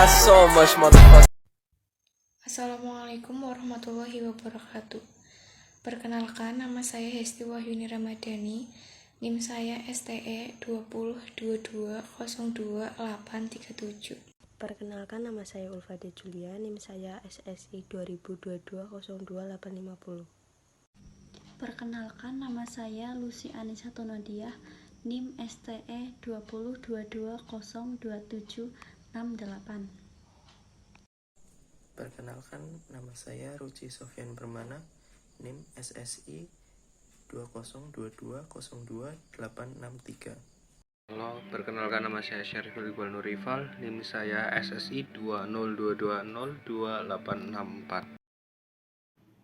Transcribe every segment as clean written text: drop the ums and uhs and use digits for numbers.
got so much motherfucking. Assalamualaikum warahmatullahi wabarakatuh. Perkenalkan, nama saya Hesti Wahyuni Ramadhani. NIM saya STE 2022020837. Perkenalkan, nama saya Ulfade Julia, NIM saya SSI 2022020850. Perkenalkan, nama saya Lucy Anissa Tonodiah, NIM STE 2022022768. Perkenalkan, nama saya Ruci Sofyan Permana, NIM SSI 2022022863. Halo, perkenalkan nama saya Syariful Iqbal Nurifal, NIM saya SSI 2022022864.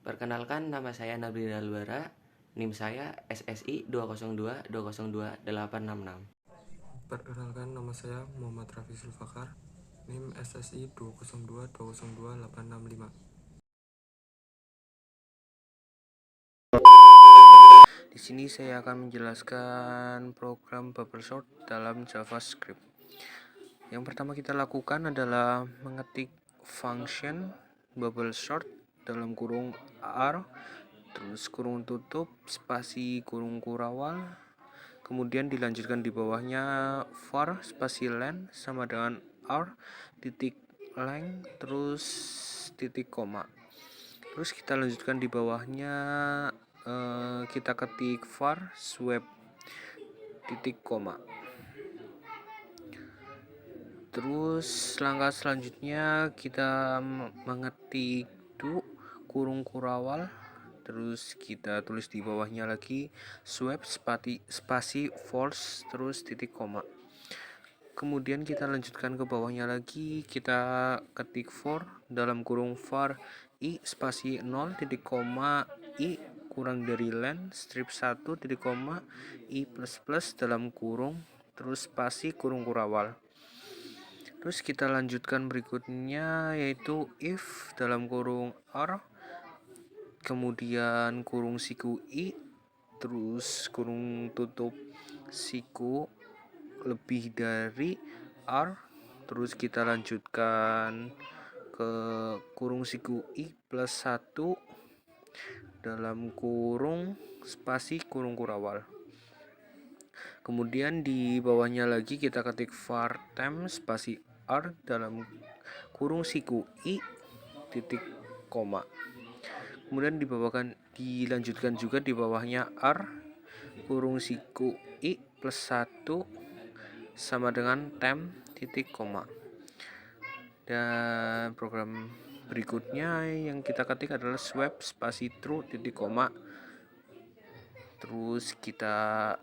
Perkenalkan, nama saya Nabri Dalwara, NIM saya SSI 202202866. Perkenalkan, nama saya Muhammad Rafi Sulfakar, NIM SSI 202202865. Di sini saya akan menjelaskan program bubble sort dalam JavaScript. Yang pertama kita lakukan adalah mengetik function bubble sort dalam kurung R, terus kurung tutup, spasi kurung kurawal, kemudian dilanjutkan di bawahnya var spasi len sama dengan R titik length terus titik koma. Terus kita lanjutkan di bawahnya kita ketik var swap titik koma. Terus langkah selanjutnya kita mengetik kurung kurawal, terus kita tulis di bawahnya lagi swap spasi false terus titik koma. Kemudian kita lanjutkan ke bawahnya lagi, kita ketik for dalam kurung var i spasi 0 titik koma i kurang dari len strip 1 titik koma i plus plus dalam kurung terus spasi kurung kurawal. Terus kita lanjutkan berikutnya yaitu if dalam kurung r, kemudian kurung siku i, terus kurung tutup siku lebih dari R, terus kita lanjutkan ke kurung siku I plus 1 dalam kurung spasi kurung kurawal. Kemudian di bawahnya lagi kita ketik var temp spasi R dalam kurung siku I titik koma. Kemudian dilanjutkan juga di bawahnya R kurung siku I plus 1 sama dengan temp titik koma. Dan program berikutnya yang kita ketik adalah swap spasi true titik koma. Terus kita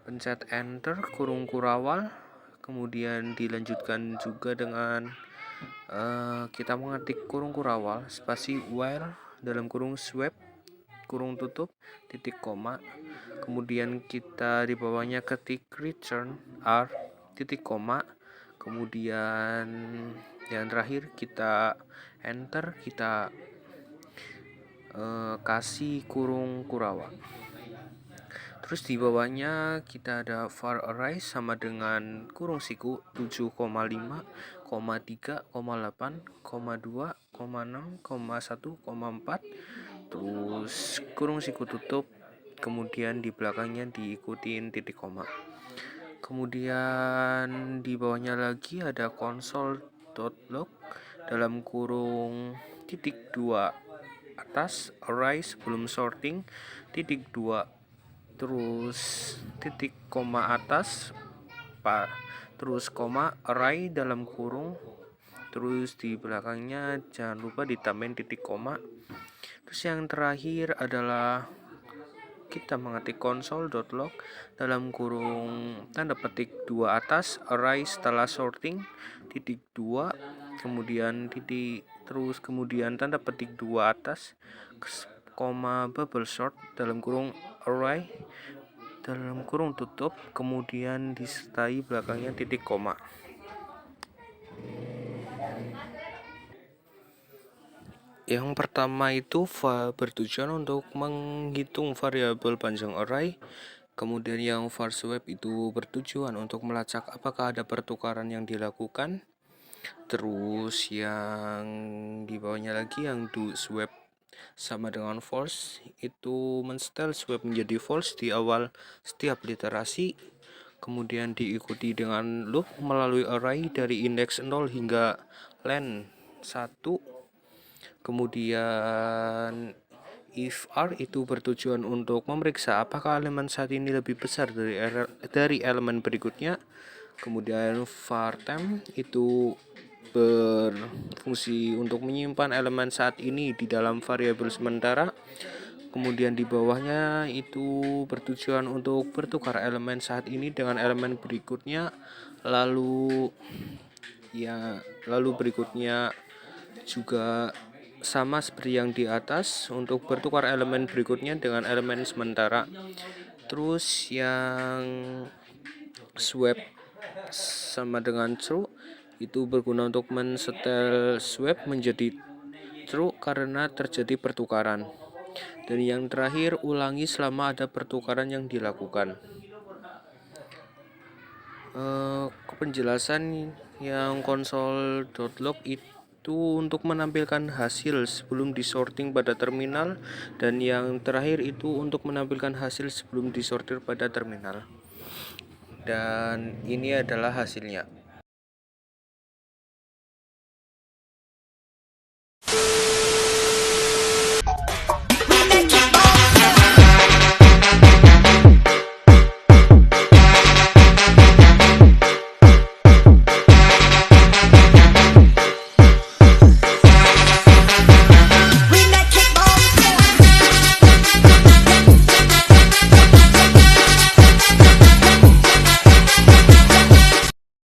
pencet enter kurung kurawal, kemudian dilanjutkan juga dengan kita mengetik kurung kurawal spasi while dalam kurung swap kurung tutup titik koma, kemudian kita di bawahnya ketik return r titik koma, kemudian yang terakhir kita enter, kita kasih kurung kurawal. Terus di bawahnya kita ada var array sama dengan kurung siku 7,5, 3,8, 2, 6, 1, 4, terus kurung siku tutup, kemudian di belakangnya diikutin titik koma. Kemudian di bawahnya lagi ada console.log dalam kurung titik 2 atas array sebelum sorting titik 2 terus titik koma atas terus koma array dalam kurung, terus di belakangnya jangan lupa ditambahin titik koma. Terus yang terakhir adalah kita mengetik console.log dalam kurung tanda petik 2 atas array setelah sorting titik 2, kemudian titik, terus kemudian tanda petik 2 atas koma bubble sort dalam kurung array dalam kurung tutup, kemudian disertai belakangnya titik koma. Yang pertama itu bertujuan untuk menghitung variabel panjang array. Kemudian yang var swap itu bertujuan untuk melacak apakah ada pertukaran yang dilakukan. Terus yang di bawahnya lagi yang do swap sama dengan false, itu men-setel swap menjadi false di awal setiap literasi, kemudian diikuti dengan loop melalui array dari indeks 0 hingga len 1. Kemudian if R itu bertujuan untuk memeriksa apakah elemen saat ini lebih besar dari elemen berikutnya. Kemudian var temp itu berfungsi untuk menyimpan elemen saat ini di dalam variabel sementara. Kemudian di bawahnya itu bertujuan untuk bertukar elemen saat ini dengan elemen berikutnya. Lalu berikutnya juga sama seperti yang di atas untuk bertukar elemen berikutnya dengan elemen sementara. Terus yang swap sama dengan true itu berguna untuk men-setel swap menjadi true karena terjadi pertukaran. Dan yang terakhir, ulangi selama ada pertukaran yang dilakukan. Penjelasan yang console.log itu untuk menampilkan hasil sebelum disorting pada terminal, dan yang terakhir itu untuk menampilkan hasil sebelum disortir pada terminal. Dan ini adalah hasilnya.